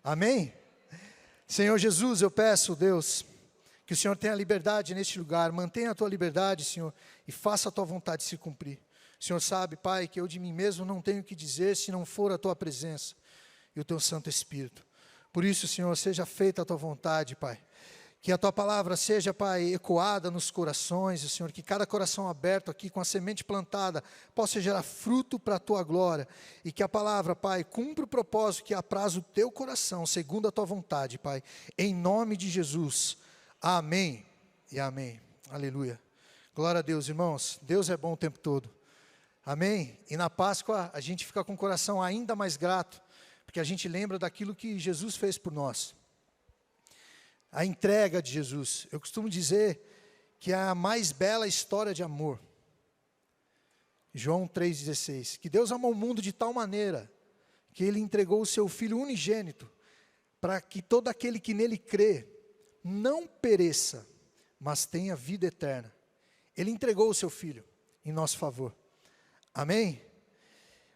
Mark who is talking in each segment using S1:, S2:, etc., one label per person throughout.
S1: Amém? Senhor Jesus, eu peço, Deus, que o Senhor tenha liberdade neste lugar, mantenha a tua liberdade, Senhor, e faça a tua vontade se cumprir. O Senhor sabe, Pai, que eu de mim mesmo não tenho o que dizer se não for a tua presença e o teu Santo Espírito. Por isso, Senhor, seja feita a tua vontade, Pai. Que a tua palavra seja, Pai, ecoada nos corações, Senhor, que cada coração aberto aqui com a semente plantada possa gerar fruto para a tua glória, e que a palavra, Pai, cumpra o propósito que apraz o teu coração, segundo a tua vontade, Pai, em nome de Jesus, amém e amém, aleluia, glória a Deus, irmãos, Deus é bom o tempo todo, amém, e na Páscoa a gente fica com o coração ainda mais grato, porque a gente lembra daquilo que Jesus fez por nós, a entrega de Jesus. Eu costumo dizer que é a mais bela história de amor. João 3,16. Que Deus amou o mundo de tal maneira que Ele entregou o seu Filho unigênito, para que todo aquele que nele crê não pereça, mas tenha vida eterna. Ele entregou o seu Filho em nosso favor. Amém?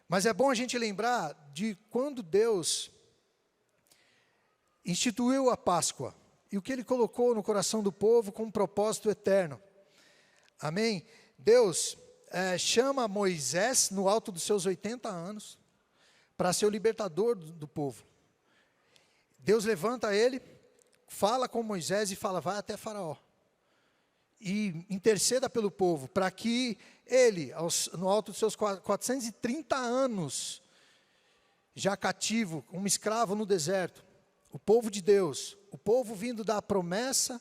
S1: Mas é bom a gente lembrar de quando Deus instituiu a Páscoa. E o que Ele colocou no coração do povo com um propósito eterno. Amém? Deus chama Moisés no alto dos seus 80 anos para ser o libertador do povo. Deus levanta ele, fala com Moisés e fala, vai até Faraó. E interceda pelo povo, para que ele, no alto dos seus 430 anos, já cativo, um escravo no deserto, o povo de Deus, o povo vindo da promessa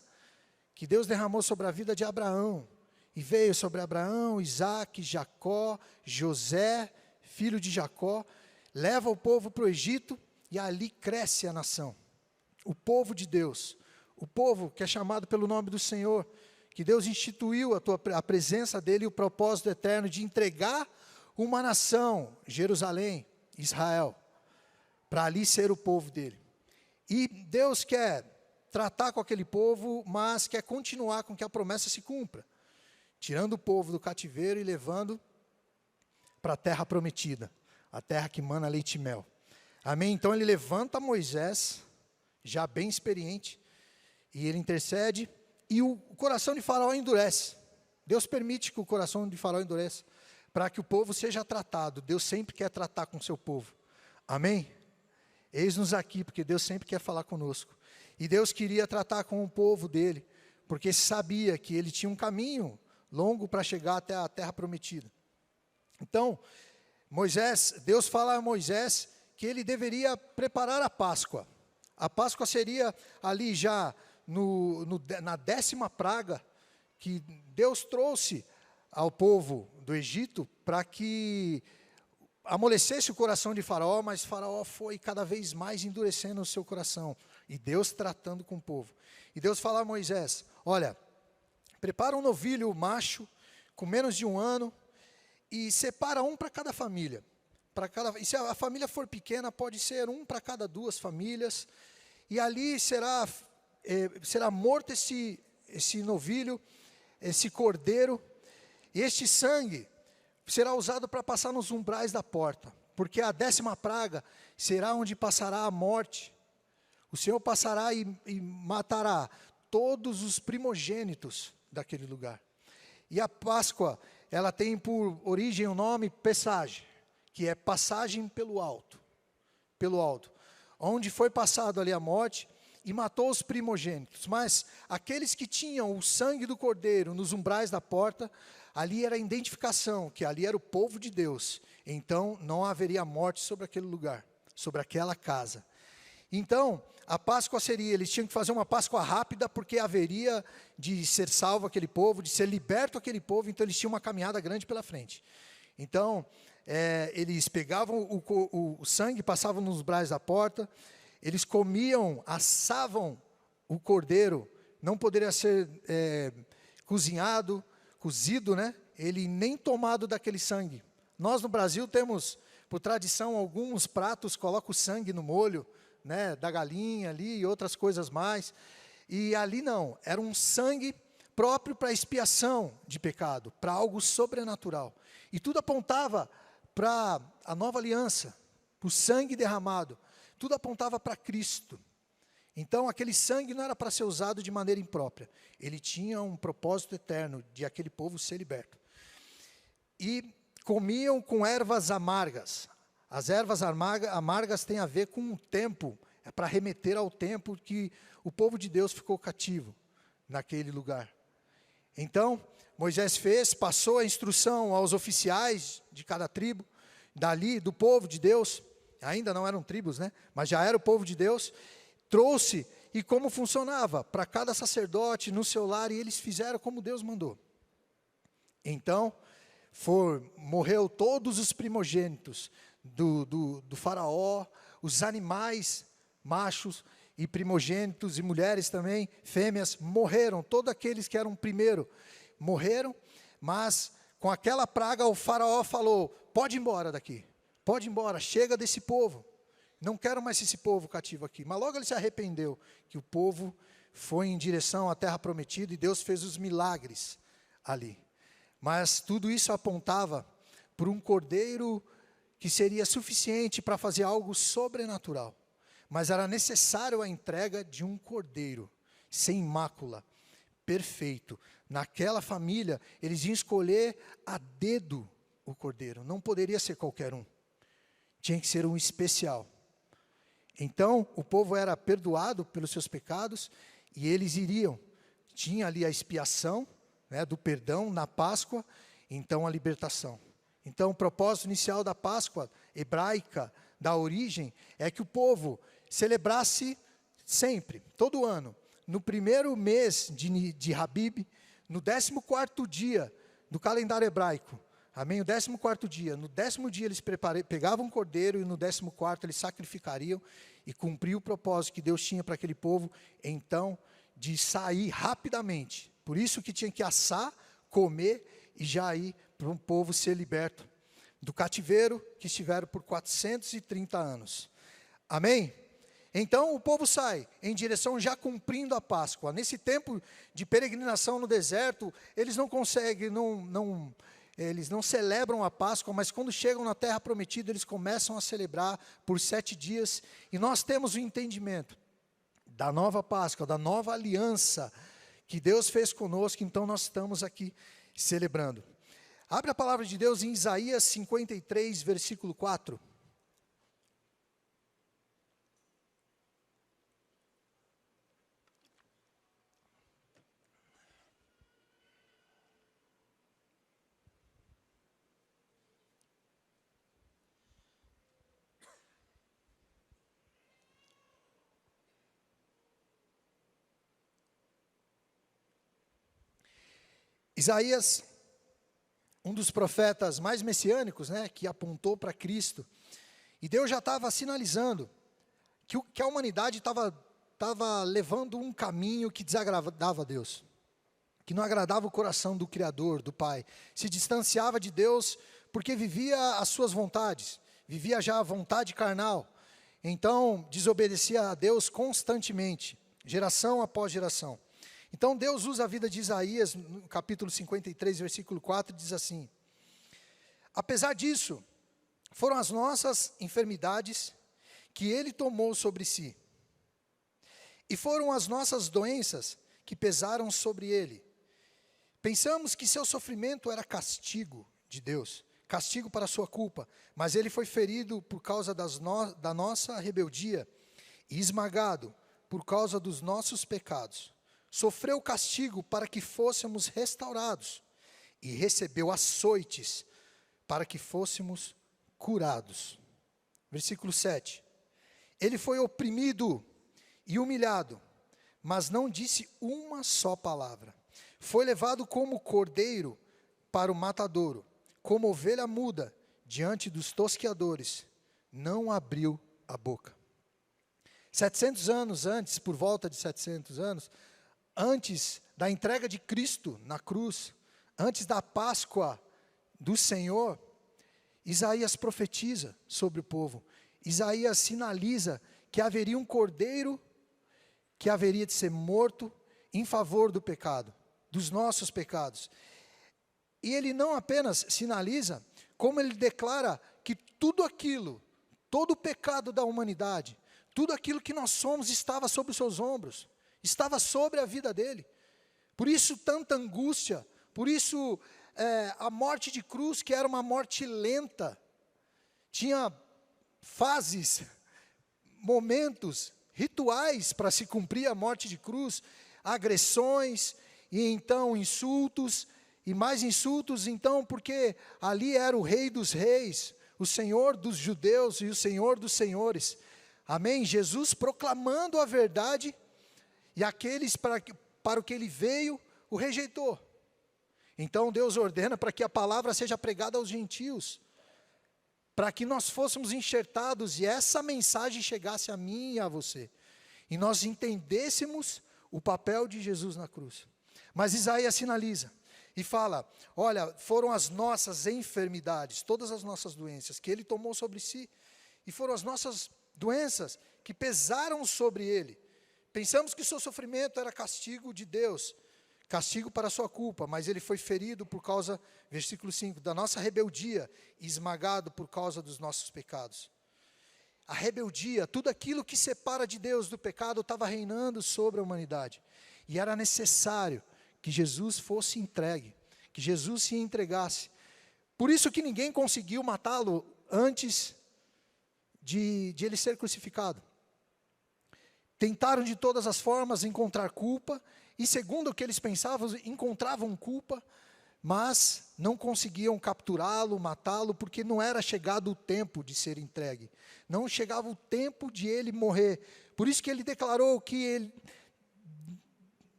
S1: que Deus derramou sobre a vida de Abraão, e veio sobre Abraão, Isaque, Jacó, José, filho de Jacó, leva o povo para o Egito, e ali cresce a nação, o povo de Deus, o povo que é chamado pelo nome do Senhor, que Deus instituiu a presença dEle e o propósito eterno de entregar uma nação, Jerusalém, Israel, para ali ser o povo dEle. E Deus quer tratar com aquele povo, mas quer continuar com que a promessa se cumpra. Tirando o povo do cativeiro e levando para a terra prometida. A terra que mana leite e mel. Amém? Então ele levanta Moisés, já bem experiente, e ele intercede, e o coração de Faraó endurece. Deus permite que o coração de Faraó endureça, para que o povo seja tratado. Deus sempre quer tratar com o seu povo. Amém? Eis-nos aqui, porque Deus sempre quer falar conosco. E Deus queria tratar com o povo dele, porque sabia que ele tinha um caminho longo para chegar até a terra prometida. Então, Deus fala a Moisés que ele deveria preparar a Páscoa. A Páscoa seria ali já na 10ª praga, que Deus trouxe ao povo do Egito, para que amolecesse o coração de Faraó, mas Faraó foi cada vez mais endurecendo o seu coração, e Deus tratando com o povo. E Deus fala a Moisés, olha, prepara um novilho macho, com menos de 1 ano, e separa um para cada família. E se a família for pequena, pode ser um para cada 2 famílias, e ali será morto esse novilho, esse cordeiro, e este sangue será usado para passar nos umbrais da porta, porque a 10ª praga será onde passará a morte. O Senhor passará e matará todos os primogênitos daquele lugar. E a Páscoa, ela tem por origem o nome Pessage, que é passagem pelo alto, onde foi passado ali a morte e matou os primogênitos. Mas aqueles que tinham o sangue do cordeiro nos umbrais da porta, ali era a identificação, que ali era o povo de Deus. Então, não haveria morte sobre aquele lugar, sobre aquela casa. Então, a Páscoa seria, eles tinham que fazer uma Páscoa rápida, porque haveria de ser salvo aquele povo, de ser liberto aquele povo, então eles tinham uma caminhada grande pela frente. Então, eles pegavam o sangue, passavam nos umbrais da porta, eles comiam, assavam o cordeiro, não poderia ser cozido, né? Ele nem tomado daquele sangue. Nós no Brasil temos, por tradição, alguns pratos colocam o sangue no molho, né, da galinha ali e outras coisas mais. E ali não, era um sangue próprio para expiação de pecado, para algo sobrenatural. E tudo apontava para a nova aliança, para o sangue derramado, tudo apontava para Cristo. Então, aquele sangue não era para ser usado de maneira imprópria. Ele tinha um propósito eterno de aquele povo ser liberto. E comiam com ervas amargas. As ervas amargas têm a ver com o tempo, é para remeter ao tempo que o povo de Deus ficou cativo naquele lugar. Então, Moisés passou a instrução aos oficiais de cada tribo, dali, do povo de Deus, ainda não eram tribos, né? Mas já era o povo de Deus, trouxe, e como funcionava, para cada sacerdote no seu lar, e eles fizeram como Deus mandou. Então, morreu todos os primogênitos do faraó, os animais, machos e primogênitos, e mulheres também, fêmeas, morreram, todos aqueles que eram primeiro, morreram, mas com aquela praga o faraó falou, pode ir embora daqui, pode ir embora, chega desse povo, não quero mais esse povo cativo aqui. Mas logo ele se arrependeu, que o povo foi em direção à terra prometida, e Deus fez os milagres ali. Mas tudo isso apontava para um cordeiro que seria suficiente para fazer algo sobrenatural. Mas era necessário a entrega de um cordeiro, sem mácula, perfeito. Naquela família, eles iam escolher a dedo o cordeiro, não poderia ser qualquer um. Tinha que ser um especial. Então, o povo era perdoado pelos seus pecados, e eles tinha ali a expiação, né, do perdão na Páscoa, então a libertação. Então, o propósito inicial da Páscoa hebraica, da origem, é que o povo celebrasse sempre, todo ano, no primeiro mês de Habib, no 14º dia do calendário hebraico. Amém? O 14º dia. No 10º dia eles pegavam um cordeiro, e no 14º eles sacrificariam, e cumpriam o propósito que Deus tinha para aquele povo, então, de sair rapidamente. Por isso que tinha que assar, comer, e já ir para um povo ser liberto do cativeiro que estiveram por 430 anos. Amém? Então o povo sai em direção, já cumprindo a Páscoa. Nesse tempo de peregrinação no deserto, eles não conseguem, eles não celebram a Páscoa, mas quando chegam na terra prometida, eles começam a celebrar por 7 dias. E nós temos o entendimento da nova Páscoa, da nova aliança que Deus fez conosco, então nós estamos aqui celebrando. Abre a palavra de Deus em Isaías 53, versículo 4. Isaías, um dos profetas mais messiânicos, né, que apontou para Cristo, e Deus já estava sinalizando que a humanidade estava levando um caminho que desagradava a Deus, que não agradava o coração do Criador, do Pai, se distanciava de Deus porque vivia as suas vontades, vivia já a vontade carnal, então desobedecia a Deus constantemente, geração após geração. Então Deus usa a vida de Isaías, no capítulo 53, versículo 4, diz assim: apesar disso, foram as nossas enfermidades que Ele tomou sobre si, e foram as nossas doenças que pesaram sobre Ele. Pensamos que seu sofrimento era castigo de Deus, castigo para a sua culpa, mas Ele foi ferido por causa da nossa rebeldia, e esmagado por causa dos nossos pecados. Sofreu castigo para que fôssemos restaurados, e recebeu açoites para que fôssemos curados. Versículo 7. Ele foi oprimido e humilhado, mas não disse uma só palavra. Foi levado como cordeiro para o matadouro, como ovelha muda diante dos tosqueadores, não abriu a boca. 700 anos antes, por volta de 700 anos, antes da entrega de Cristo na cruz, antes da Páscoa do Senhor, Isaías profetiza sobre o povo. Isaías sinaliza que haveria um cordeiro que haveria de ser morto em favor do pecado, dos nossos pecados. E ele não apenas sinaliza, como ele declara que tudo aquilo, todo o pecado da humanidade, Tudo aquilo que nós somos estava sobre os seus ombros, estava sobre a vida dele. Por isso tanta angústia, por isso a morte de cruz, que era uma morte lenta, tinha fases, momentos, rituais para se cumprir a morte de cruz, agressões, e então insultos, e mais insultos, então, porque ali era o Rei dos Reis, o Senhor dos judeus e o Senhor dos senhores. Amém? Jesus proclamando a verdade, e aqueles para o que ele veio, o rejeitou. Então Deus ordena para que a palavra seja pregada aos gentios, para que nós fôssemos enxertados, e essa mensagem chegasse a mim e a você, e nós entendêssemos o papel de Jesus na cruz. Mas Isaías sinaliza, e fala, olha, foram as nossas enfermidades, todas as nossas doenças, que ele tomou sobre si, e foram as nossas doenças que pesaram sobre ele. Pensamos que o seu sofrimento era castigo de Deus, castigo para a sua culpa, mas ele foi ferido por causa, versículo 5, da nossa rebeldia, e esmagado por causa dos nossos pecados. A rebeldia, tudo aquilo que separa de Deus do pecado, estava reinando sobre a humanidade, e era necessário que Jesus fosse entregue, que Jesus se entregasse. Por isso que ninguém conseguiu matá-lo antes de ele ser crucificado. Tentaram de todas as formas encontrar culpa, e segundo o que eles pensavam, encontravam culpa, mas não conseguiam capturá-lo, matá-lo, porque não era chegado o tempo de ser entregue. Não chegava o tempo de ele morrer. Por isso que ele declarou que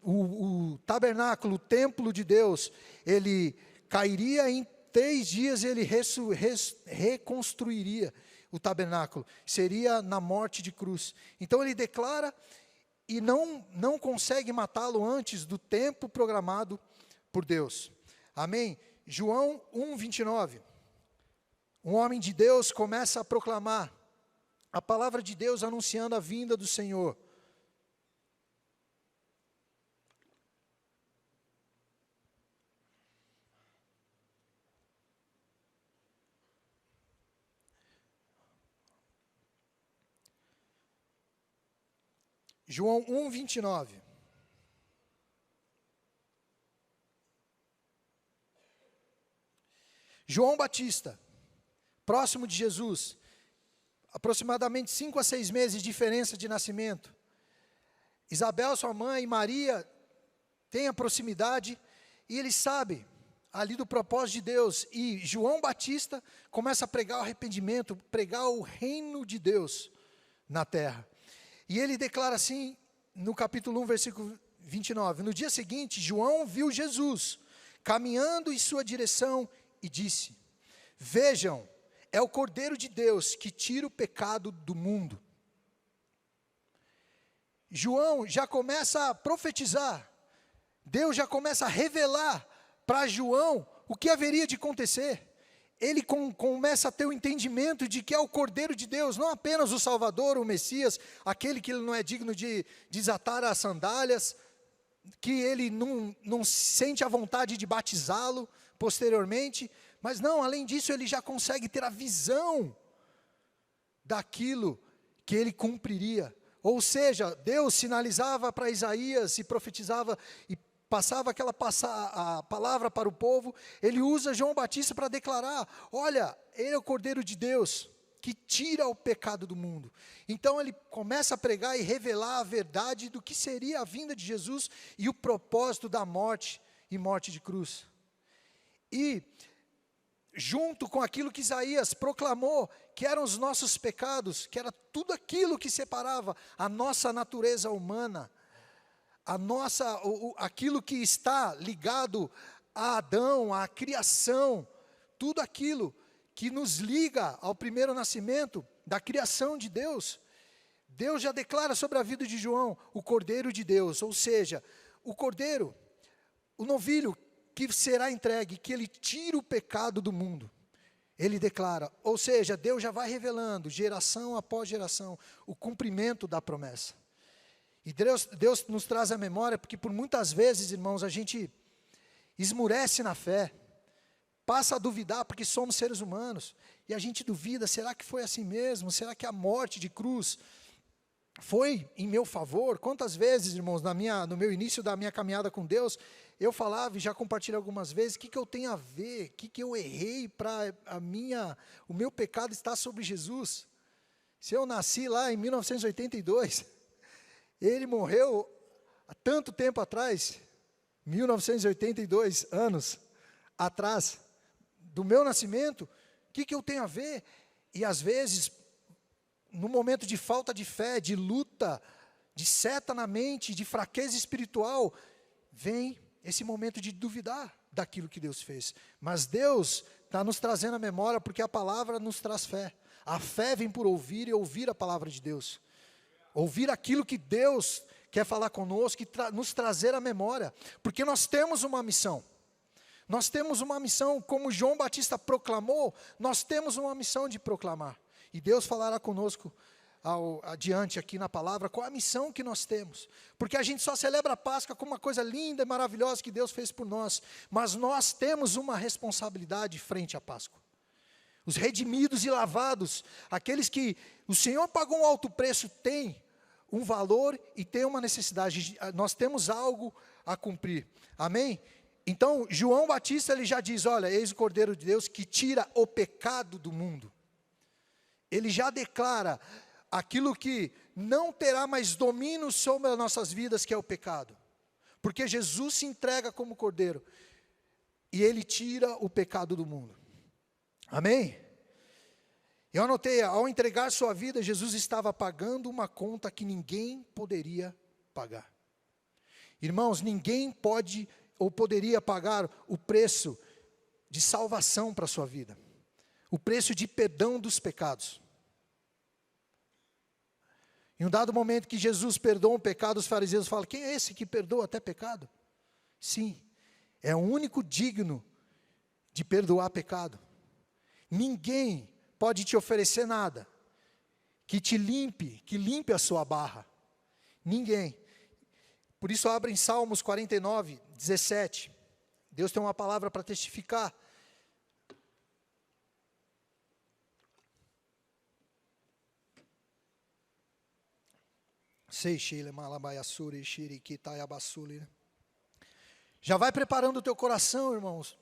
S1: o tabernáculo, o templo de Deus, ele cairia em 3 dias, ele reconstruiria o tabernáculo. Seria na morte de cruz. Então ele declara e não consegue matá-lo antes do tempo programado por Deus. Amém? João 1:29. Um homem de Deus começa a proclamar a palavra de Deus, anunciando a vinda do Senhor. João 1:29. João Batista, próximo de Jesus, aproximadamente 5 a 6 meses de diferença de nascimento. Isabel, sua mãe, e Maria têm a proximidade, e ele sabe ali do propósito de Deus. E João Batista começa a pregar o arrependimento, pregar o reino de Deus na terra. E ele declara assim, no capítulo 1, versículo 29, no dia seguinte, João viu Jesus, caminhando em sua direção, e disse, vejam, é o Cordeiro de Deus, que tira o pecado do mundo. João já começa a profetizar, Deus já começa a revelar para João o que haveria de acontecer. Ele começa a ter o entendimento de que é o Cordeiro de Deus, não apenas o Salvador, o Messias, aquele que ele não é digno de desatar as sandálias, que ele não sente a vontade de batizá-lo posteriormente, mas não, além disso ele já consegue ter a visão daquilo que ele cumpriria. Ou seja, Deus sinalizava para Isaías e profetizava e passava a palavra para o povo. Ele usa João Batista para declarar, olha, ele é o Cordeiro de Deus, que tira o pecado do mundo. Então ele começa a pregar e revelar a verdade do que seria a vinda de Jesus e o propósito da morte e morte de cruz. E junto com aquilo que Isaías proclamou, que eram os nossos pecados, que era tudo aquilo que separava a nossa natureza humana, aquilo que está ligado a Adão, à criação, tudo aquilo que nos liga ao primeiro nascimento da criação de Deus. Deus já declara sobre a vida de João, o Cordeiro de Deus, ou seja, o Cordeiro, o novilho que será entregue, que ele tira o pecado do mundo. Ele declara, ou seja, Deus já vai revelando, geração após geração, o cumprimento da promessa. E Deus nos traz a memória, porque por muitas vezes, irmãos, a gente esmurece na fé, passa a duvidar, porque somos seres humanos, e a gente duvida, será que foi assim mesmo? Será que a morte de cruz foi em meu favor. Quantas vezes, irmãos, no meu início da minha caminhada com Deus, eu falava e já compartilhei algumas vezes, o que eu tenho a ver, o que eu errei para o meu pecado estar sobre Jesus. Se eu nasci lá em 1982, ele morreu há tanto tempo atrás, 1982 anos atrás do meu nascimento, o que eu tenho a ver? E às vezes, no momento de falta de fé, de luta, de seta na mente, de fraqueza espiritual, vem esse momento de duvidar daquilo que Deus fez. Mas Deus está nos trazendo a memória, porque a palavra nos traz fé. A fé vem por ouvir e ouvir a palavra de Deus. Ouvir aquilo que Deus quer falar conosco e nos trazer a memória. Porque nós temos uma missão. Nós temos uma missão, como João Batista proclamou, nós temos uma missão de proclamar. E Deus falará conosco adiante aqui na palavra, qual a missão que nós temos. Porque a gente só celebra a Páscoa como uma coisa linda e maravilhosa que Deus fez por nós. Mas nós temos uma responsabilidade frente à Páscoa. Os redimidos e lavados, aqueles que o Senhor pagou um alto preço, têm um valor e têm uma necessidade. Nós temos algo a cumprir. Amém? Então, João Batista, ele já diz, olha, eis o Cordeiro de Deus que tira o pecado do mundo. Ele já declara aquilo que não terá mais domínio sobre as nossas vidas, que é o pecado. Porque Jesus se entrega como Cordeiro. E Ele tira o pecado do mundo. Amém? Eu anotei, ao entregar sua vida, Jesus estava pagando uma conta que ninguém poderia pagar. Irmãos, ninguém pode ou poderia pagar o preço de salvação para a sua vida. O preço de perdão dos pecados. Em um dado momento que Jesus perdoa um pecado, os fariseus falam, quem é esse que perdoa até pecado? Sim, é o único digno de perdoar pecado. Ninguém pode te oferecer nada que te limpe, que limpe a sua barra. Ninguém. Por isso abre em Salmos 49, 17. Deus tem uma palavra para testificar. Já vai preparando o teu coração, irmãos,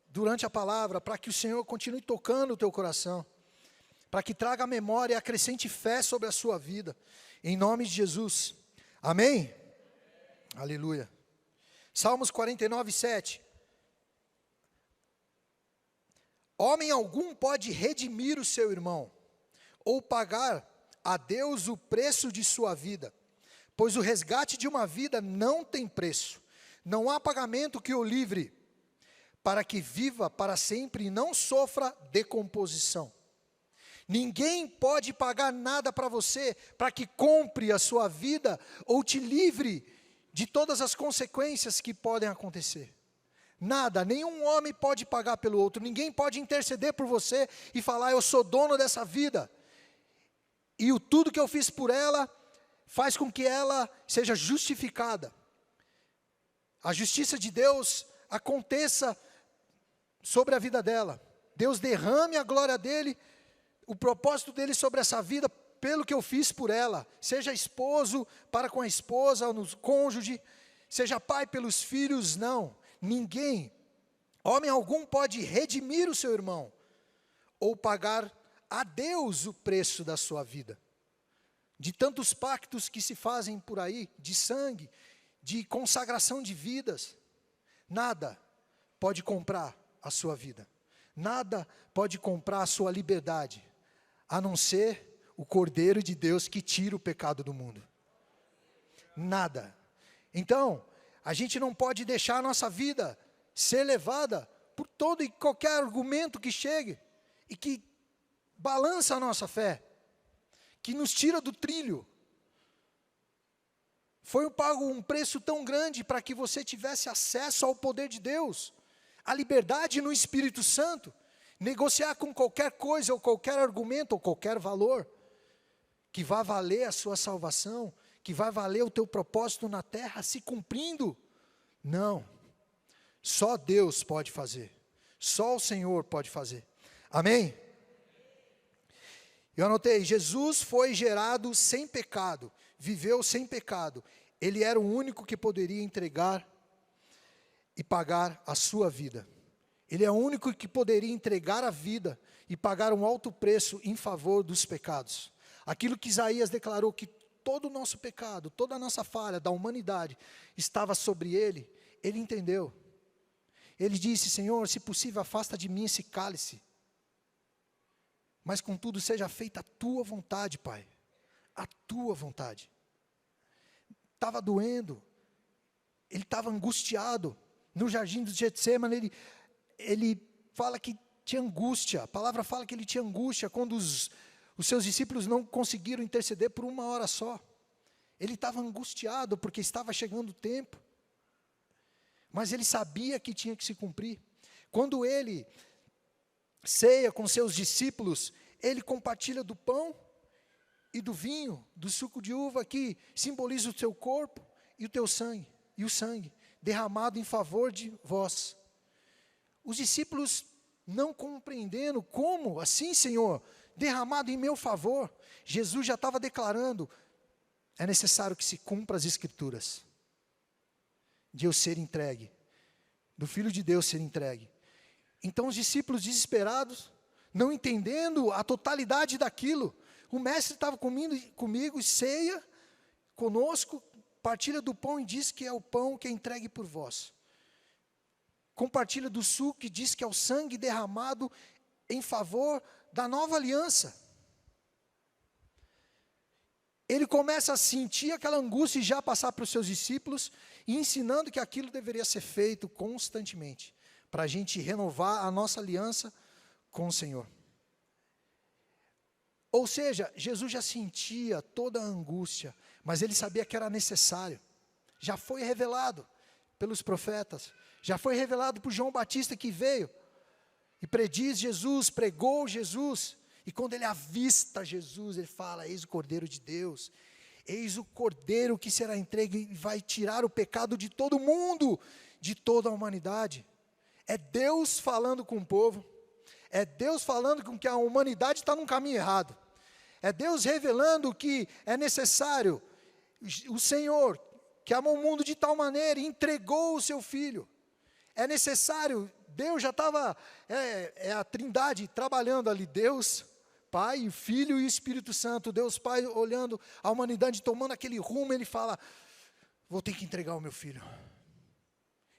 S1: durante a palavra, para que o Senhor continue tocando o teu coração, para que traga memória e acrescente fé sobre a sua vida, em nome de Jesus. Amém? Aleluia. Salmos 49, 7. Homem algum pode redimir o seu irmão, ou pagar a Deus o preço de sua vida, pois o resgate de uma vida não tem preço, não há pagamento que o livre, para que viva para sempre e não sofra decomposição. Ninguém pode pagar nada para você, para que compre a sua vida, ou te livre de todas as consequências que podem acontecer. Nada, nenhum homem pode pagar pelo outro, ninguém pode interceder por você e falar, eu sou dono dessa vida. E tudo que eu fiz por ela, faz com que ela seja justificada. A justiça de Deus aconteça sobre a vida dela. Deus derrame a glória dEle, o propósito dEle sobre essa vida, pelo que eu fiz por ela. Seja esposo para com a esposa, no cônjuge, seja pai pelos filhos, não. Ninguém, homem algum pode redimir o seu irmão, ou pagar a Deus o preço da sua vida. De tantos pactos que se fazem por aí, de sangue, de consagração de vidas, nada pode comprar a sua vida. Nada pode comprar a sua liberdade, a não ser o Cordeiro de Deus que tira o pecado do mundo. Nada. Então, a gente não pode deixar a nossa vida ser levada por todo e qualquer argumento que chegue e que balança a nossa fé, que nos tira do trilho. Foi pago um preço tão grande para que você tivesse acesso ao poder de Deus, a liberdade no Espírito Santo, negociar com qualquer coisa, ou qualquer argumento, ou qualquer valor, que vai valer a sua salvação, que vai valer o teu propósito na terra se cumprindo. Não, só Deus pode fazer, só o Senhor pode fazer. Amém? Eu anotei, Jesus foi gerado sem pecado, viveu sem pecado. Ele era o único que poderia entregar e pagar a sua vida. Ele é o único que poderia entregar a vida e pagar um alto preço em favor dos pecados. Aquilo que Isaías declarou que todo o nosso pecado, toda a nossa falha da humanidade estava sobre ele, ele entendeu. Ele disse, Senhor, se possível, afasta de mim esse cálice. Mas contudo seja feita a tua vontade, Pai. A tua vontade. Estava doendo. Ele estava angustiado. No jardim do Getsêmani, ele fala que tinha angústia. A palavra fala que ele tinha angústia quando os seus discípulos não conseguiram interceder por 1 hora só. Ele estava angustiado porque estava chegando o tempo. Mas ele sabia que tinha que se cumprir. Quando ele ceia com seus discípulos, ele compartilha do pão e do vinho, do suco de uva que simboliza o teu corpo e o teu sangue, e o sangue derramado em favor de vós. Os discípulos não compreendendo como, assim, Senhor, derramado em meu favor. Jesus já estava declarando, é necessário que se cumpra as Escrituras, de eu ser entregue, do Filho de Deus ser entregue. Então os discípulos desesperados, não entendendo a totalidade daquilo, o mestre estava comigo, ceia conosco, partilha do pão e diz que é o pão que é entregue por vós. Compartilha do suco e diz que é o sangue derramado em favor da nova aliança. Ele começa a sentir aquela angústia e já passar para os seus discípulos, e ensinando que aquilo deveria ser feito constantemente, para a gente renovar a nossa aliança com o Senhor. Ou seja, Jesus já sentia toda a angústia, mas ele sabia que era necessário. Já foi revelado pelos profetas, já foi revelado por João Batista que veio e prediz Jesus, pregou Jesus. E quando ele avista Jesus, ele fala, eis o Cordeiro de Deus, eis o Cordeiro que será entregue e vai tirar o pecado de todo mundo, de toda a humanidade. É Deus falando com o povo, é Deus falando com que a humanidade está num caminho errado, é Deus revelando que é necessário, o Senhor, que amou o mundo de tal maneira, entregou o seu Filho, é necessário, Deus já estava, a Trindade trabalhando ali, Deus, Pai, Filho e Espírito Santo, Deus Pai olhando a humanidade, tomando aquele rumo, ele fala, vou ter que entregar o meu Filho.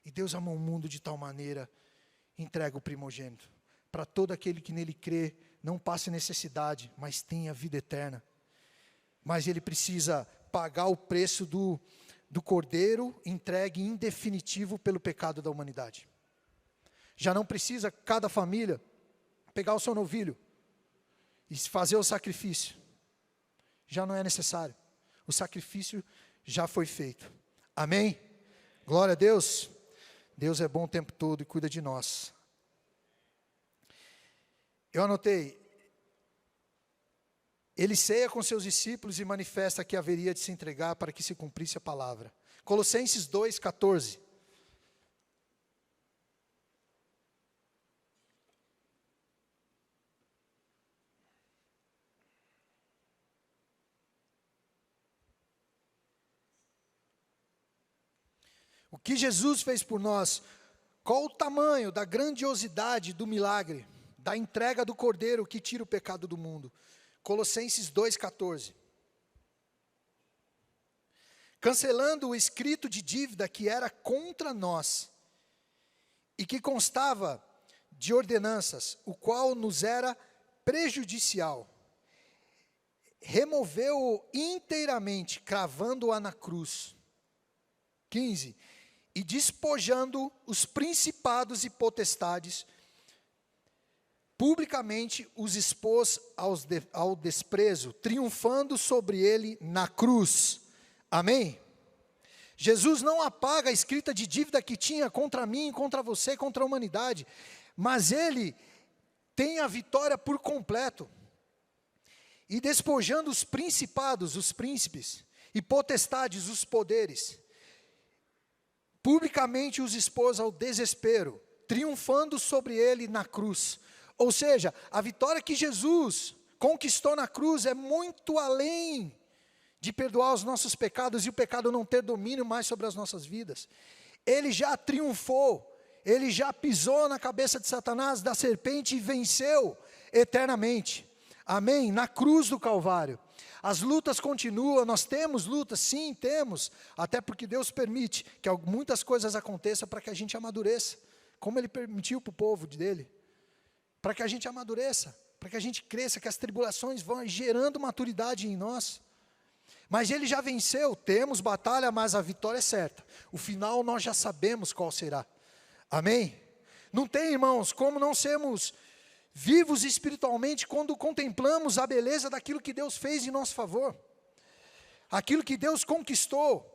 S1: E Deus amou o mundo de tal maneira, entrega o primogênito, para todo aquele que nele crê, não passe necessidade, mas tenha vida eterna. Mas ele precisa pagar o preço do Cordeiro, entregue em definitivo pelo pecado da humanidade. Já não precisa cada família pegar o seu novilho e fazer o sacrifício. Já não é necessário. O sacrifício já foi feito. Amém? Glória a Deus. Deus é bom o tempo todo e cuida de nós. Eu anotei. Ele ceia com seus discípulos e manifesta que haveria de se entregar para que se cumprisse a palavra. Colossenses 2:14. O que Jesus fez por nós, qual o tamanho da grandiosidade do milagre, da entrega do Cordeiro que tira o pecado do mundo. Colossenses 2:14. Cancelando o escrito de dívida que era contra nós, e que constava de ordenanças, o qual nos era prejudicial, removeu-o inteiramente, cravando-a na cruz. 15. E despojando os principados e potestades, publicamente os expôs ao desprezo, triunfando sobre ele na cruz. Amém? Jesus não apaga a escrita de dívida que tinha contra mim, contra você, contra a humanidade, mas ele tem a vitória por completo. E despojando os principados, os príncipes, e potestades, os poderes, publicamente os expôs ao desespero, triunfando sobre ele na cruz. Ou seja, a vitória que Jesus conquistou na cruz é muito além de perdoar os nossos pecados e o pecado não ter domínio mais sobre as nossas vidas. Ele já triunfou, ele já pisou na cabeça de Satanás, da serpente, e venceu eternamente. Amém? Na cruz do Calvário. As lutas continuam, nós temos lutas, sim, temos, até porque Deus permite que muitas coisas aconteçam para que a gente amadureça, como Ele permitiu para o povo dele, para que a gente amadureça, para que a gente cresça, que as tribulações vão gerando maturidade em nós. Mas Ele já venceu, temos batalha, mas a vitória é certa. O final nós já sabemos qual será. Amém? Não tem, irmãos, como não sermos vivos espiritualmente quando contemplamos a beleza daquilo que Deus fez em nosso favor. Aquilo que Deus conquistou,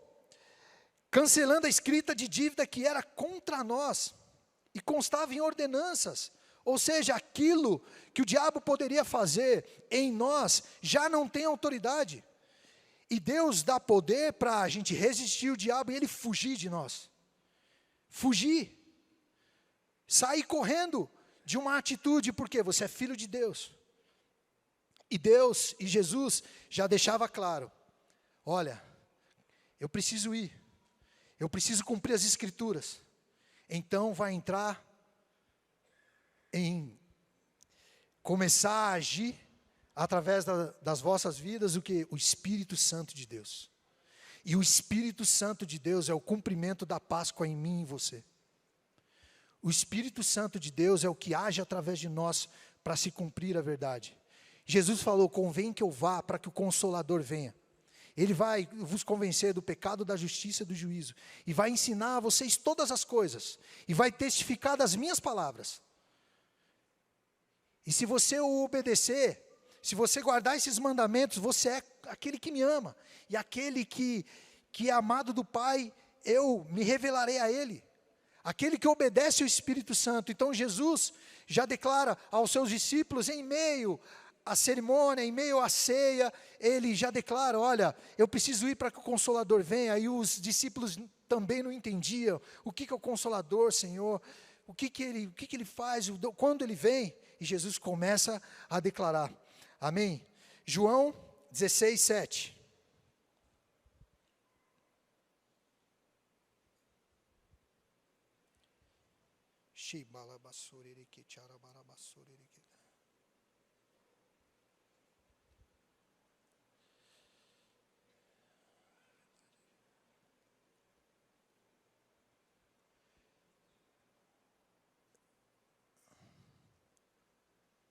S1: cancelando a escrita de dívida que era contra nós e constava em ordenanças. Ou seja, aquilo que o diabo poderia fazer em nós já não tem autoridade. E Deus dá poder para a gente resistir o diabo e ele fugir de nós. Fugir. Sair correndo de uma atitude, porque você é filho de Deus. E Deus e Jesus já deixava claro, olha, eu preciso ir, eu preciso cumprir as escrituras. Então vai entrar em começar a agir através das vossas vidas o que? O Espírito Santo de Deus. E o Espírito Santo de Deus é o cumprimento da Páscoa em mim e em você. O Espírito Santo de Deus é o que age através de nós para se cumprir a verdade. Jesus falou, convém que eu vá para que o Consolador venha. Ele vai vos convencer do pecado, da justiça e do juízo. E vai ensinar a vocês todas as coisas. E vai testificar das minhas palavras. E se você o obedecer, se você guardar esses mandamentos, você é aquele que me ama. E aquele que é amado do Pai, eu me revelarei a Ele. Aquele que obedece ao Espírito Santo. Então Jesus já declara aos seus discípulos, em meio à cerimônia, em meio à ceia, ele já declara, olha, eu preciso ir para que o Consolador venha. E os discípulos também não entendiam, o que é o Consolador, Senhor? O que ele faz, quando ele vem? E Jesus começa a declarar, amém? João 16, 7.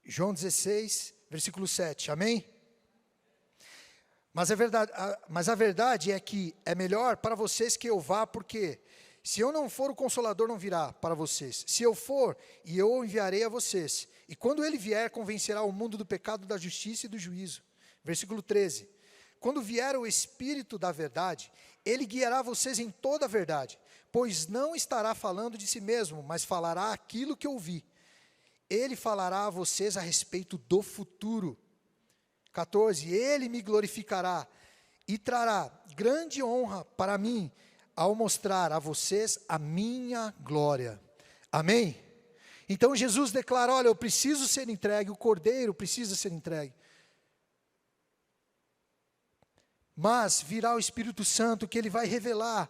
S1: João 16, versículo 7, amém? Mas a verdade é que é melhor para vocês que eu vá, porque se eu não for, o Consolador não virá para vocês. Se eu for, e eu o enviarei a vocês. E quando ele vier, convencerá o mundo do pecado, da justiça e do juízo. Versículo 13. Quando vier o Espírito da verdade, ele guiará vocês em toda a verdade, pois não estará falando de si mesmo, mas falará aquilo que ouvi. Ele falará a vocês a respeito do futuro. 14. Ele me glorificará e trará grande honra para mim, ao mostrar a vocês a minha glória. Amém? Então Jesus declara, olha, eu preciso ser entregue, o Cordeiro precisa ser entregue. Mas virá o Espírito Santo que ele vai revelar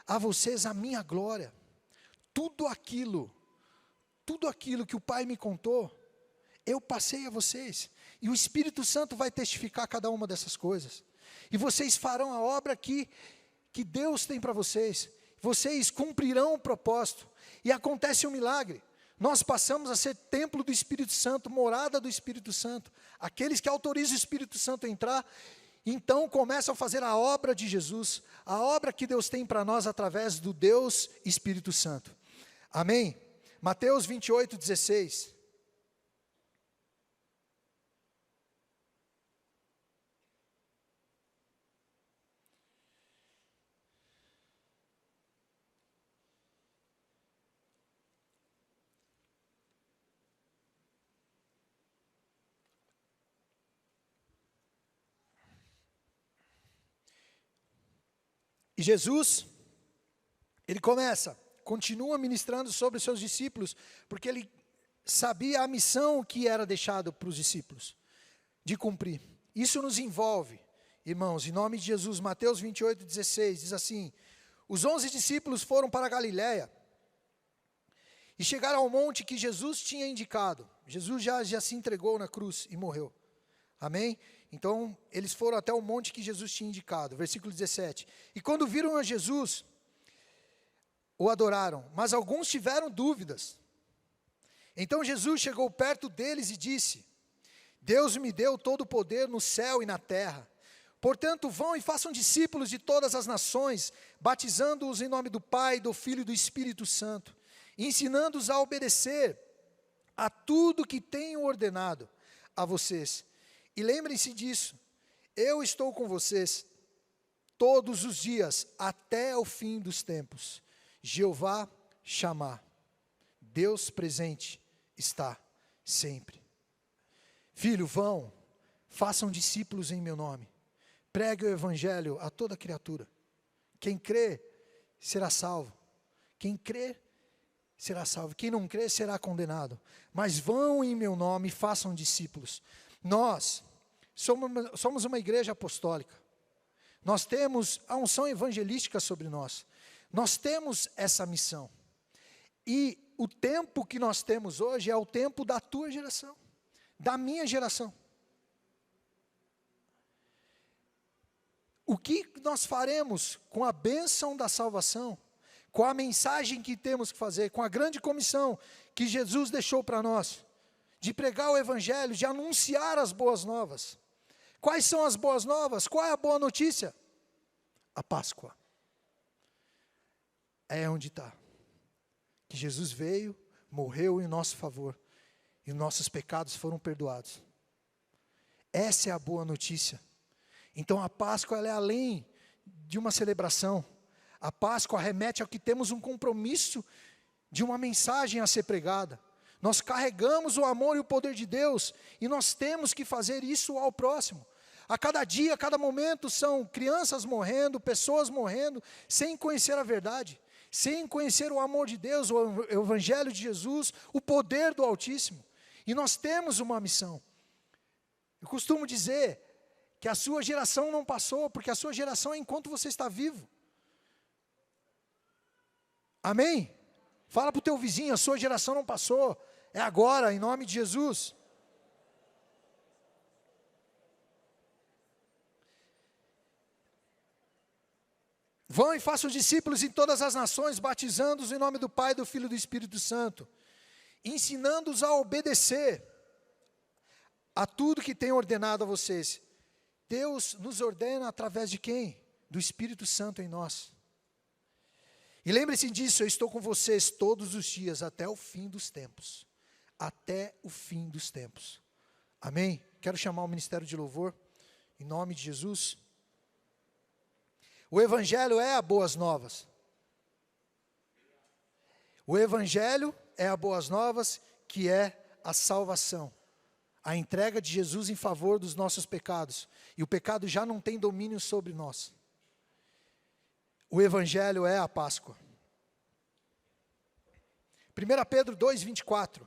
S1: a vocês a minha glória. Tudo aquilo que o Pai me contou, eu passei a vocês. E o Espírito Santo vai testificar cada uma dessas coisas. E vocês farão a obra que Deus tem para vocês. Vocês cumprirão o propósito. E acontece um milagre. Nós passamos a ser templo do Espírito Santo, morada do Espírito Santo. Aqueles que autorizam o Espírito Santo a entrar, então começam a fazer a obra de Jesus. A obra que Deus tem para nós através do Deus Espírito Santo. Amém? Mateus 28, 16. E Jesus, ele continua ministrando sobre os seus discípulos, porque ele sabia a missão que era deixada para os discípulos. de cumprir. Isso nos envolve, irmãos, em nome de Jesus. Mateus 28:16 diz assim: os 11 discípulos foram para a Galiléia e chegaram ao monte que Jesus tinha indicado. Jesus já se entregou na cruz e morreu. Amém? Então, eles foram até o monte que Jesus tinha indicado. Versículo 17. E quando viram a Jesus, o adoraram, mas alguns tiveram dúvidas. Então Jesus chegou perto deles e disse: Deus me deu todo o poder no céu e na terra. Portanto, vão e façam discípulos de todas as nações, batizando-os em nome do Pai, do Filho e do Espírito Santo, ensinando-os a obedecer a tudo que tenho ordenado a vocês. E lembrem-se disso, eu estou com vocês todos os dias, até o fim dos tempos. Jeová Chamá, Deus presente, está sempre. Filho, vão, façam discípulos em meu nome, pregue o evangelho a toda criatura. Quem crê, será salvo. Quem crê, será salvo. Quem não crê, será condenado. Mas vão em meu nome e façam discípulos. Nós somos uma igreja apostólica. Nós temos a unção evangelística sobre nós. Nós temos essa missão. E o tempo que nós temos hoje é o tempo da tua geração, da minha geração. O que nós faremos com a bênção da salvação, com a mensagem que temos que fazer, com a grande comissão que Jesus deixou para nós, de pregar o evangelho, de anunciar as boas novas? Quais são as boas novas? Qual é a boa notícia? A Páscoa. É onde está. Que Jesus veio, morreu em nosso favor, e nossos pecados foram perdoados. Essa é a boa notícia. Então a Páscoa, ela é além de uma celebração. A Páscoa remete ao que temos um compromisso de uma mensagem a ser pregada. Nós carregamos o amor e o poder de Deus, e nós temos que fazer isso ao próximo. A cada dia, a cada momento, são crianças morrendo, pessoas morrendo, sem conhecer a verdade, sem conhecer o amor de Deus, o evangelho de Jesus, o poder do Altíssimo. E nós temos uma missão. Eu costumo dizer que a sua geração não passou, porque a sua geração é enquanto você está vivo. Amém? Fala para o teu vizinho, a sua geração não passou, é agora, em nome de Jesus. Vão e façam discípulos em todas as nações, batizando-os em nome do Pai, do Filho e do Espírito Santo, ensinando-os a obedecer a tudo que tenho ordenado a vocês. Deus nos ordena através de quem? Do Espírito Santo em nós. E lembre-se disso, eu estou com vocês todos os dias, até o fim dos tempos. Até o fim dos tempos. Amém? Quero chamar o ministério de louvor, em nome de Jesus. O Evangelho é a boas novas. O Evangelho é a boas novas, que é a salvação. A entrega de Jesus em favor dos nossos pecados. E o pecado já não tem domínio sobre nós. O Evangelho é a Páscoa. 1 Pedro 2:24.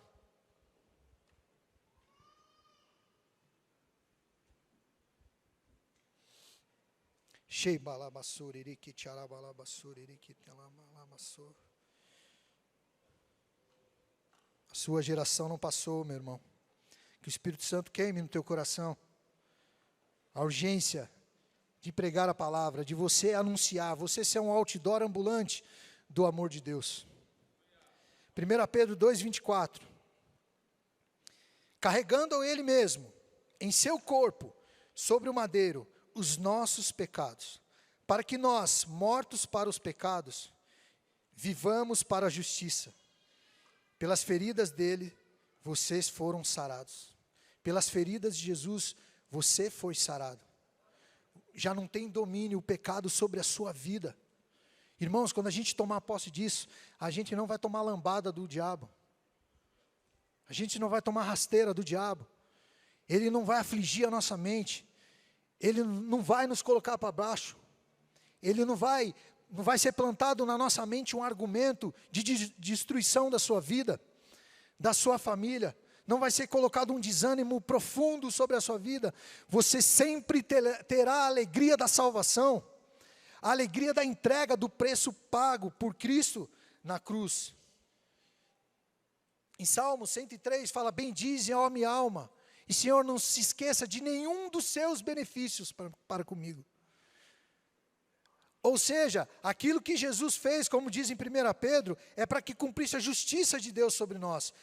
S1: A sua geração não passou, meu irmão. Que o Espírito Santo queime no teu coração a urgência de pregar a palavra, de você anunciar, você ser um outdoor ambulante do amor de Deus. 1 Pedro 2:24. Carregando ele mesmo, em seu corpo, sobre o madeiro, os nossos pecados, para que nós, mortos para os pecados, vivamos para a justiça. Pelas feridas dele, vocês foram sarados. Pelas feridas de Jesus, você foi sarado. Já não tem domínio o pecado sobre a sua vida. Irmãos, quando a gente tomar posse disso, a gente não vai tomar lambada do diabo. A gente não vai tomar rasteira do diabo. Ele não vai afligir a nossa mente. Ele não vai nos colocar para baixo. Ele não vai ser plantado na nossa mente um argumento de destruição da sua vida, da sua família, não vai ser colocado um desânimo profundo sobre a sua vida. Você sempre terá a alegria da salvação, a alegria da entrega do preço pago por Cristo na cruz. Em Salmo 103 fala: bendize, ó minha alma, e Senhor, não se esqueça de nenhum dos seus benefícios para comigo. Ou seja, aquilo que Jesus fez, como diz em 1 Pedro, é para que cumprisse a justiça de Deus sobre nós,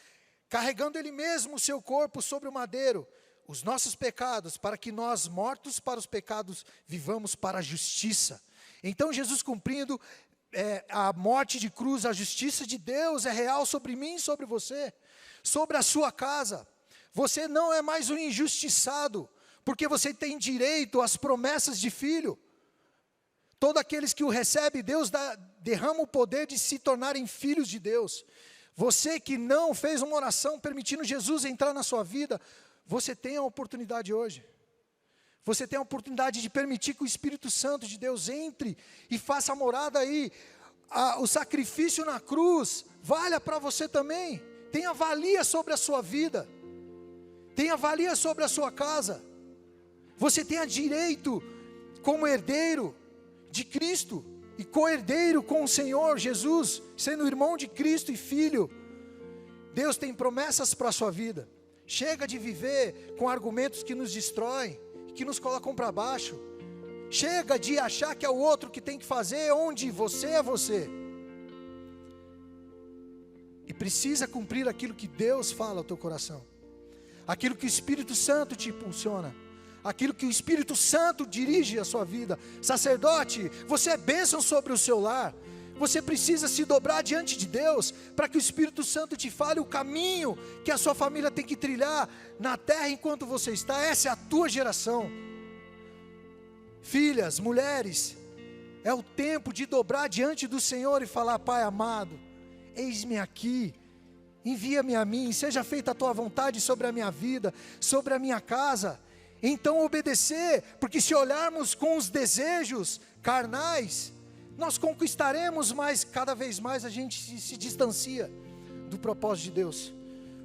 S1: carregando Ele mesmo o seu corpo sobre o madeiro, os nossos pecados, para que nós, mortos para os pecados, vivamos para a justiça. Então Jesus cumprindo a morte de cruz, a justiça de Deus é real sobre mim e sobre você, sobre a sua casa. Você não é mais um injustiçado, porque você tem direito às promessas de filho. Todos aqueles que o recebem, Deus derrama o poder de se tornarem filhos de Deus. Você que não fez uma oração permitindo Jesus entrar na sua vida, você tem a oportunidade hoje. Você tem a oportunidade de permitir que o Espírito Santo de Deus entre e faça morada aí. O sacrifício na cruz valha para você também. Tenha valia sobre a sua vida. Tenha valia sobre a sua casa. Você tenha direito como herdeiro de Cristo e co-herdeiro com o Senhor Jesus, sendo irmão de Cristo e filho. Deus tem promessas para a sua vida. Chega de viver com argumentos que nos destroem, que nos colocam para baixo. Chega de achar que é o outro que tem que fazer, onde você é você. E precisa cumprir aquilo que Deus fala ao teu coração, aquilo que o Espírito Santo te impulsiona, aquilo que o Espírito Santo dirige a sua vida. Sacerdote, você é bênção sobre o seu lar. Você precisa se dobrar diante de Deus, para que o Espírito Santo te fale o caminho que a sua família tem que trilhar na terra enquanto você está. Essa é a tua geração. Filhas, mulheres, é o tempo de dobrar diante do Senhor e falar: Pai amado, eis-me aqui, envia-me a mim, seja feita a tua vontade sobre a minha vida, sobre a minha casa. Então obedecer, porque se olharmos com os desejos carnais, nós conquistaremos, mas cada vez mais a gente se distancia do propósito de Deus.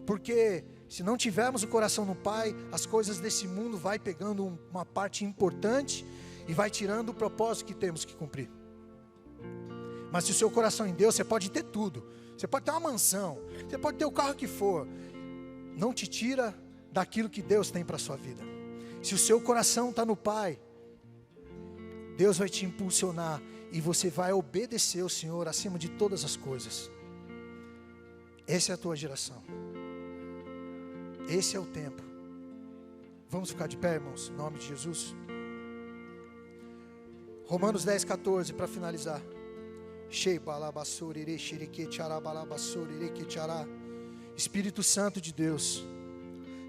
S1: Porque se não tivermos o coração no Pai, as coisas desse mundo vai pegando uma parte importante e vai tirando o propósito que temos que cumprir. Mas se o seu coração em Deus, você pode ter tudo. Você pode ter uma mansão, você pode ter o carro que for. Não te tira daquilo que Deus tem para a sua vida. Se o seu coração está no Pai, Deus vai te impulsionar e você vai obedecer ao Senhor acima de todas as coisas. Essa é a tua geração. Esse é o tempo. Vamos ficar de pé, irmãos, em nome de Jesus. Romanos 10, 14, para finalizar. Espírito Santo de Deus,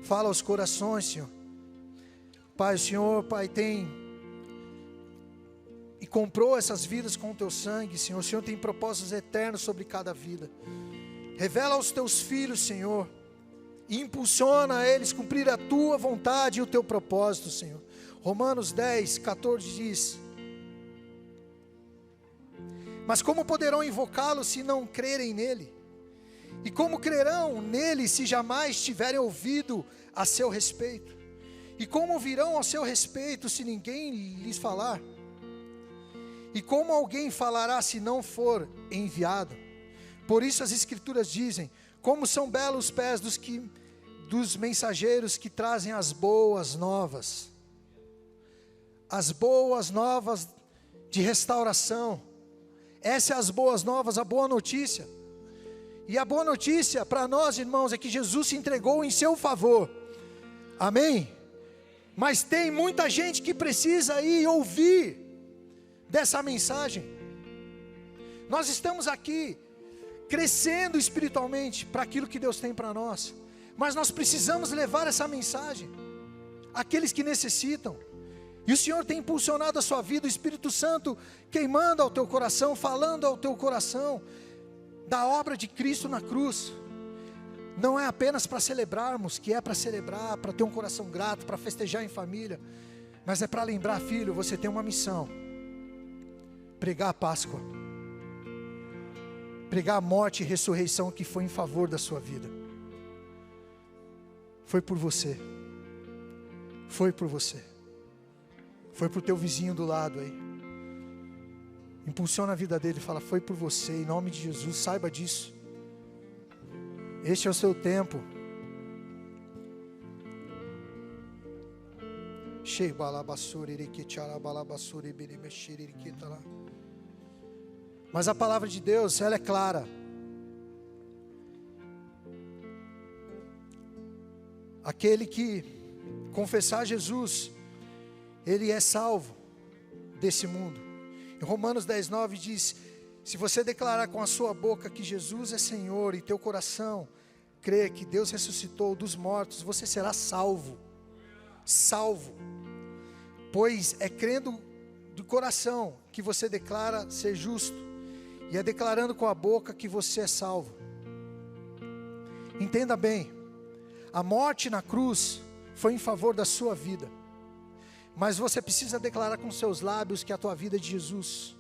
S1: fala aos corações, Senhor. Pai, o Senhor, Pai, tem e comprou essas vidas com o teu sangue, Senhor. O Senhor tem propósitos eternos sobre cada vida. Revela aos teus filhos, Senhor, e impulsiona a eles cumprir a tua vontade e o teu propósito, Senhor. Romanos 10, 14 diz: mas como poderão invocá-lo se não crerem nele? E como crerão nele se jamais tiverem ouvido a seu respeito? E como ouvirão ao seu respeito se ninguém lhes falar? E como alguém falará se não for enviado? Por isso as Escrituras dizem: como são belos os pés dos mensageiros que trazem as boas novas. As boas novas de restauração. Essas são as boas novas, a boa notícia. E a boa notícia para nós, irmãos, é que Jesus se entregou em seu favor. Amém? Mas tem muita gente que precisa ir ouvir dessa mensagem. Nós estamos aqui crescendo espiritualmente para aquilo que Deus tem para nós, mas nós precisamos levar essa mensagem àqueles que necessitam. E o Senhor tem impulsionado a sua vida, o Espírito Santo queimando ao teu coração, falando ao teu coração da obra de Cristo na cruz. Não é apenas para celebrarmos, que é para celebrar, para ter um coração grato, para festejar em família, mas é para lembrar: filho, você tem uma missão: pregar a Páscoa, pregar a morte e ressurreição que foi em favor da sua vida. Foi por você. Foi por você. Foi pro teu vizinho do lado aí. Impulsiona a vida dele e fala, foi por você, em nome de Jesus, saiba disso. Este é o seu tempo. Mas a palavra de Deus, ela é clara. Aquele que confessar Jesus, ele é salvo desse mundo. Em Romanos 10:9 diz, se você declarar com a sua boca que Jesus é Senhor e teu coração crer que Deus ressuscitou dos mortos, você será salvo. Salvo. Pois é crendo do coração que você declara ser justo, e é declarando com a boca que você é salvo. Entenda bem, a morte na cruz foi em favor da sua vida, mas você precisa declarar com seus lábios que a tua vida é de Jesus,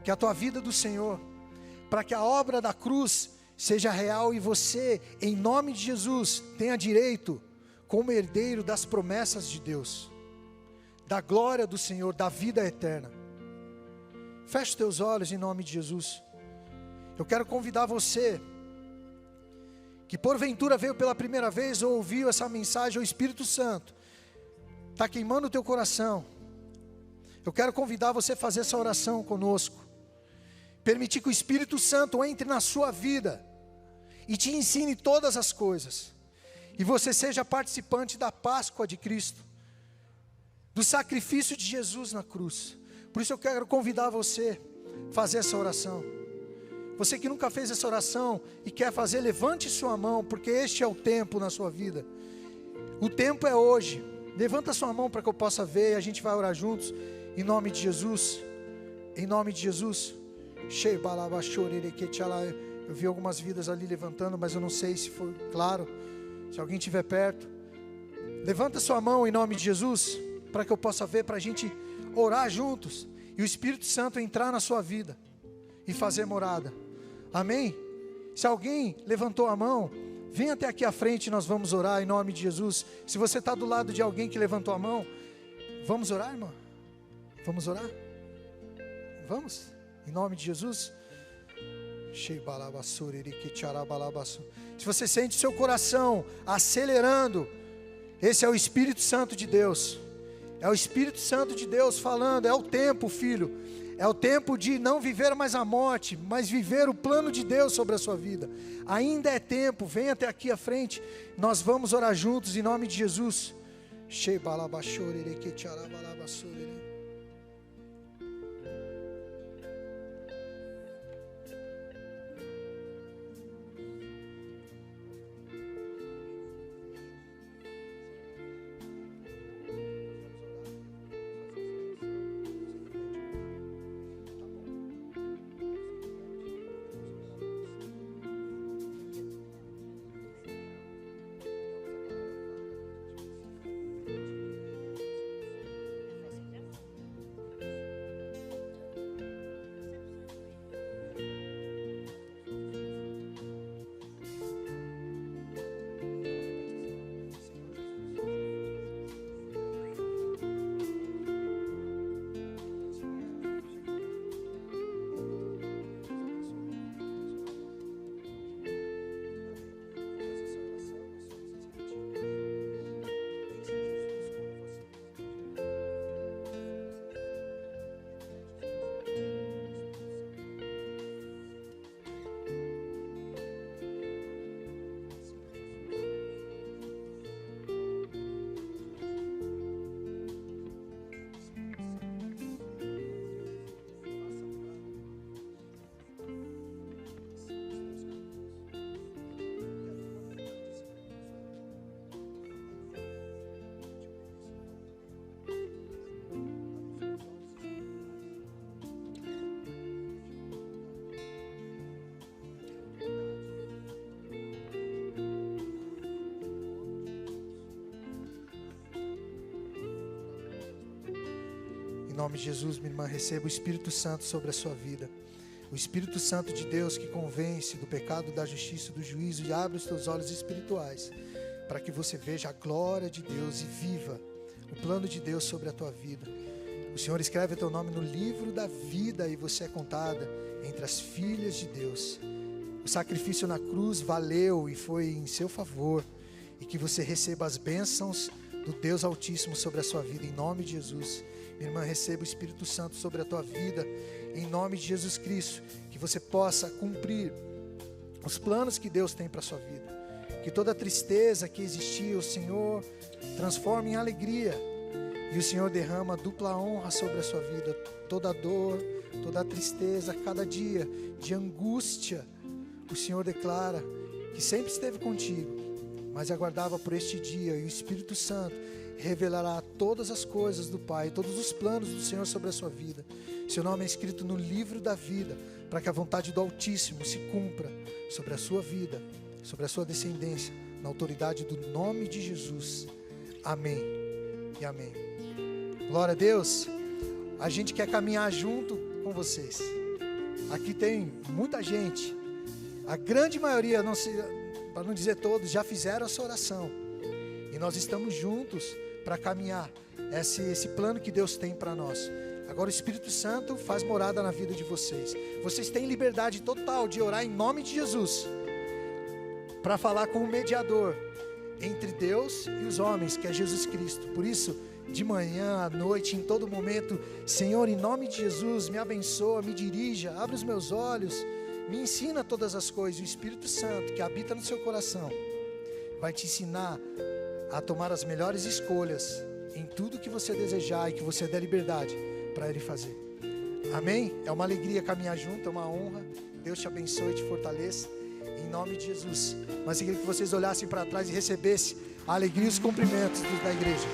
S1: que a tua vida é do Senhor, para que a obra da cruz seja real e você, em nome de Jesus, tenha direito como herdeiro das promessas de Deus, da glória do Senhor, da vida eterna. Feche os teus olhos em nome de Jesus. Eu quero convidar você, que porventura veio pela primeira vez ou ouviu essa mensagem, o Espírito Santo está queimando o teu coração. Eu quero convidar você a fazer essa oração conosco. Permitir que o Espírito Santo entre na sua vida e te ensine todas as coisas. E você seja participante da Páscoa de Cristo, do sacrifício de Jesus na cruz. Por isso eu quero convidar você a fazer essa oração. Você que nunca fez essa oração e quer fazer, levante sua mão, porque este é o tempo na sua vida. O tempo é hoje. Levanta sua mão para que eu possa ver e a gente vai orar juntos. Em nome de Jesus. Em nome de Jesus. Eu vi algumas vidas ali levantando, mas eu não sei se foi claro. Se alguém estiver perto, levanta sua mão em nome de Jesus, para que eu possa ver, para a gente orar juntos e o Espírito Santo entrar na sua vida e fazer morada. Amém? Se alguém levantou a mão, vem até aqui à frente e nós vamos orar em nome de Jesus. Se você está do lado de alguém que levantou a mão, vamos orar, irmão? Vamos orar? Vamos? Em nome de Jesus. Se você sente seu coração acelerando, esse é o Espírito Santo de Deus. É o Espírito Santo de Deus falando. É o tempo, filho. É o tempo de não viver mais a morte, mas viver o plano de Deus sobre a sua vida. Ainda é tempo. Venha até aqui à frente. Nós vamos orar juntos em nome de Jesus. Em nome de Jesus, minha irmã, receba o Espírito Santo sobre a sua vida. O Espírito Santo de Deus que convence do pecado, da justiça, do juízo, e abre os teus olhos espirituais para que você veja a glória de Deus e viva o plano de Deus sobre a tua vida. O Senhor escreve o teu nome no livro da vida e você é contada entre as filhas de Deus. O sacrifício na cruz valeu e foi em seu favor, e que você receba as bênçãos do Deus Altíssimo sobre a sua vida, em nome de Jesus. Minha irmã, receba o Espírito Santo sobre a tua vida, em nome de Jesus Cristo, que você possa cumprir os planos que Deus tem para a sua vida, que toda tristeza que existia, o Senhor transforme em alegria, e o Senhor derrama dupla honra sobre a sua vida. Toda dor, toda tristeza, cada dia de angústia, o Senhor declara que sempre esteve contigo, mas aguardava por este dia, e o Espírito Santo revelará todas as coisas do Pai, todos os planos do Senhor sobre a sua vida. Seu nome é escrito no livro da vida, para que a vontade do Altíssimo se cumpra sobre a sua vida, sobre a sua descendência, na autoridade do nome de Jesus. Amém e amém. Glória a Deus. A gente quer caminhar junto com vocês. Aqui tem muita gente, a grande maioria, para não dizer todos, já fizeram essa oração, e nós estamos juntos para caminhar esse plano que Deus tem para nós. Agora o Espírito Santo faz morada na vida de vocês. Vocês têm liberdade total de orar em nome de Jesus, para falar com o mediador entre Deus e os homens, que é Jesus Cristo. Por isso, de manhã, à noite, em todo momento, Senhor, em nome de Jesus, me abençoa, me dirija, abre os meus olhos, me ensina todas as coisas. O Espírito Santo que habita no seu coração vai te ensinar a tomar as melhores escolhas em tudo que você desejar, e que você dê liberdade para Ele fazer. Amém? É uma alegria caminhar junto, é uma honra. Deus te abençoe e te fortaleça, em nome de Jesus. Mas eu queria que vocês olhassem para trás e recebessem a alegria e os cumprimentos da igreja.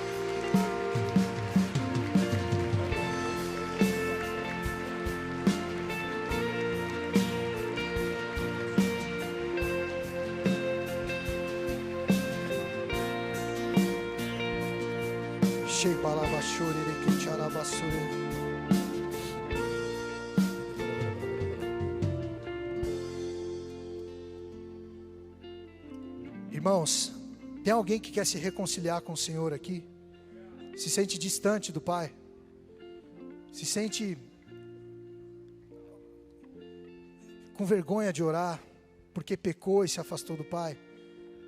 S1: Irmãos, tem alguém que quer se reconciliar com o Senhor aqui? Se sente distante do Pai? Se sente com vergonha de orar porque pecou e se afastou do Pai?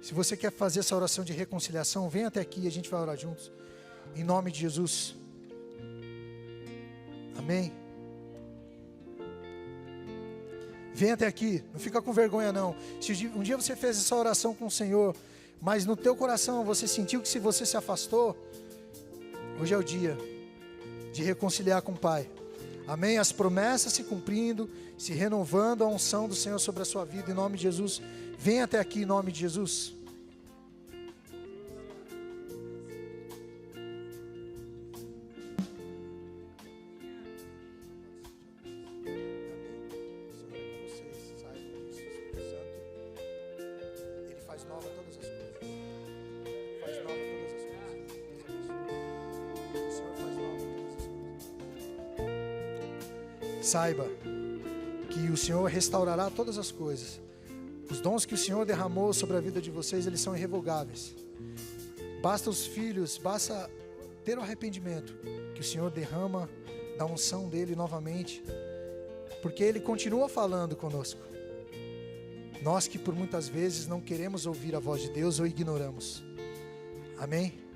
S1: Se você quer fazer essa oração de reconciliação, vem até aqui e a gente vai orar juntos, em nome de Jesus. Amém? Vem até aqui, não fica com vergonha não. Se um dia você fez essa oração com o Senhor, mas no teu coração você sentiu que se você se afastou, hoje é o dia de reconciliar com o Pai. Amém? As promessas se cumprindo, se renovando, a unção do Senhor sobre a sua vida, em nome de Jesus. Vem até aqui em nome de Jesus. Saiba que o Senhor restaurará todas as coisas. Os dons que o Senhor derramou sobre a vida de vocês, eles são irrevogáveis. Basta os filhos, basta ter o arrependimento, que o Senhor derrama da unção dele novamente, porque Ele continua falando conosco. Nós que por muitas vezes não queremos ouvir a voz de Deus ou ignoramos. Amém?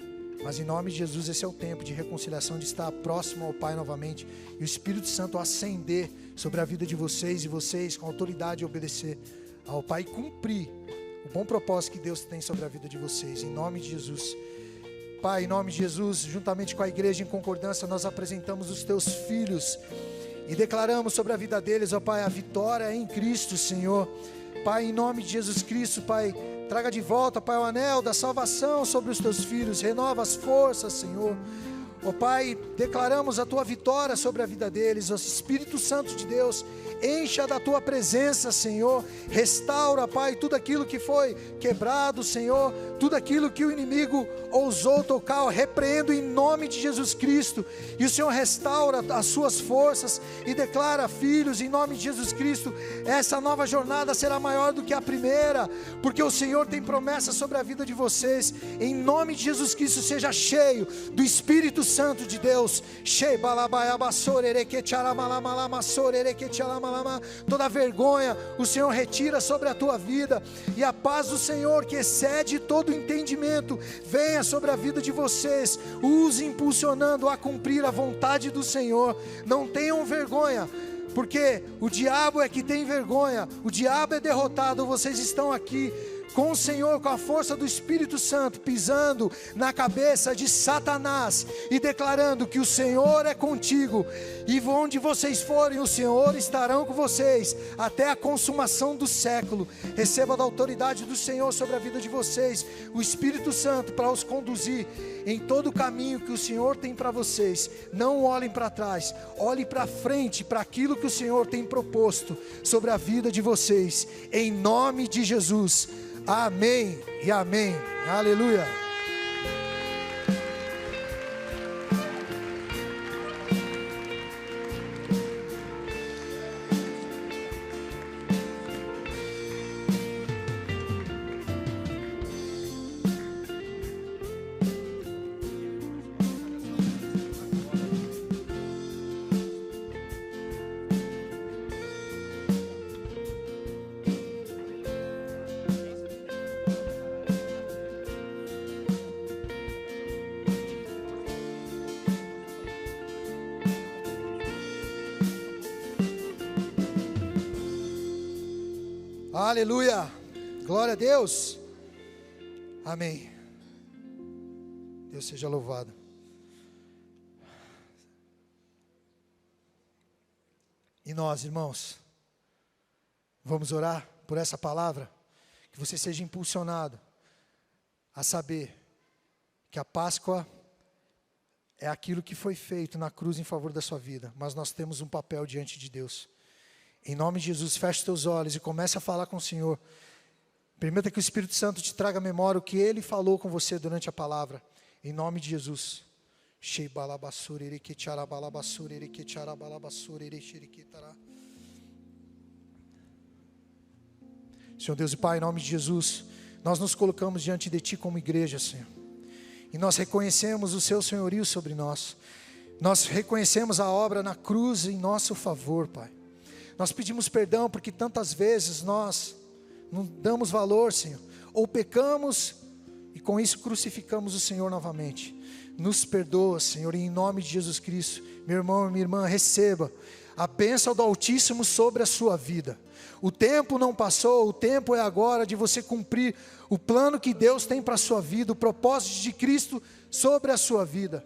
S1: Mas em nome de Jesus, esse é o tempo de reconciliação, de estar próximo ao Pai novamente, e o Espírito Santo ascender sobre a vida de vocês, e vocês com autoridade obedecer ao Pai e cumprir o bom propósito que Deus tem sobre a vida de vocês, em nome de Jesus. Pai, em nome de Jesus, juntamente com a igreja em concordância, nós apresentamos os teus filhos e declaramos sobre a vida deles, ó Pai, a vitória em Cristo, Senhor. Pai, em nome de Jesus Cristo, Pai, traga de volta, Pai, o anel da salvação sobre os teus filhos, renova as forças, Senhor. Ó Pai, declaramos a Tua vitória sobre a vida deles. Ó Espírito Santo de Deus, encha da Tua presença, Senhor. Restaura, Pai, tudo aquilo que foi quebrado, Senhor. Tudo aquilo que o inimigo ousou tocar, repreendo em nome de Jesus Cristo. E o Senhor restaura as suas forças e declara, filhos, em nome de Jesus Cristo, essa nova jornada será maior do que a primeira, porque o Senhor tem promessa sobre a vida de vocês. Em nome de Jesus Cristo, seja cheio do Espírito Santo de Deus. Toda vergonha o Senhor retira sobre a tua vida, e a paz do Senhor, que excede todo entendimento, venha sobre a vida de vocês, os impulsionando a cumprir a vontade do Senhor. Não tenham vergonha, porque o diabo é que tem vergonha, o diabo é derrotado. Vocês estão aqui com o Senhor, com a força do Espírito Santo, pisando na cabeça de Satanás e declarando que o Senhor é contigo, e onde vocês forem, o Senhor estarão com vocês até a consumação do século. Receba da autoridade do Senhor sobre a vida de vocês, o Espírito Santo, para os conduzir em todo o caminho que o Senhor tem para vocês. Não olhem para trás, olhem para frente, para aquilo que o Senhor tem proposto sobre a vida de vocês, em nome de Jesus. Amém e amém. Aleluia. Aleluia, glória a Deus, amém. Deus seja louvado. E nós, irmãos, vamos orar por essa palavra, que você seja impulsionado a saber que a Páscoa é aquilo que foi feito na cruz em favor da sua vida, mas nós temos um papel diante de Deus. Em nome de Jesus, feche teus olhos e comece a falar com o Senhor. Permita que o Espírito Santo te traga à memória o que Ele falou com você durante a palavra. Em nome de Jesus. Senhor Deus e Pai, em nome de Jesus, nós nos colocamos diante de Ti como igreja, Senhor. E nós reconhecemos o Seu senhorio sobre nós. Nós reconhecemos a obra na cruz em nosso favor, Pai. Nós pedimos perdão porque tantas vezes nós não damos valor, Senhor, ou pecamos e com isso crucificamos o Senhor novamente. Nos perdoa, Senhor, e em nome de Jesus Cristo, meu irmão e minha irmã, receba a bênção do Altíssimo sobre a sua vida. O tempo não passou, o tempo é agora de você cumprir o plano que Deus tem para a sua vida, o propósito de Cristo sobre a sua vida.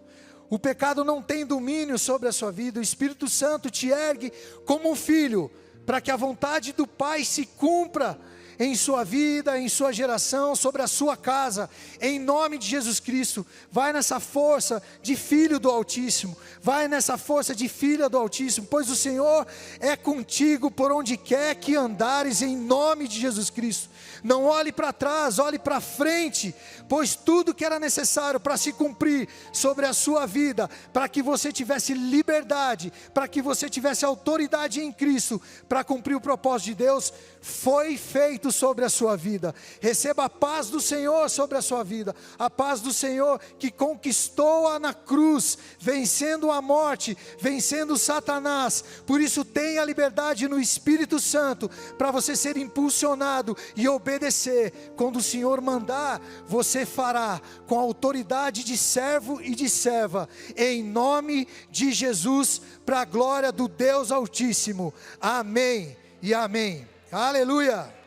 S1: O pecado não tem domínio sobre a sua vida. O Espírito Santo te ergue como um filho, para que a vontade do Pai se cumpra em sua vida, em sua geração, sobre a sua casa, em nome de Jesus Cristo. Vai nessa força de filho do Altíssimo, vai nessa força de filha do Altíssimo, pois o Senhor é contigo por onde quer que andares, em nome de Jesus Cristo. Não olhe para trás, olhe para frente, pois tudo que era necessário para se cumprir sobre a sua vida, para que você tivesse liberdade, para que você tivesse autoridade em Cristo, para cumprir o propósito de Deus, foi feito sobre a sua vida. Receba a paz do Senhor sobre a sua vida, a paz do Senhor que conquistou-a na cruz, vencendo a morte, vencendo Satanás. Por isso tenha liberdade no Espírito Santo, para você ser impulsionado e obedecer. Quando o Senhor mandar, você fará com a autoridade de servo e de serva, em nome de Jesus, para a glória do Deus Altíssimo. Amém e amém. Aleluia.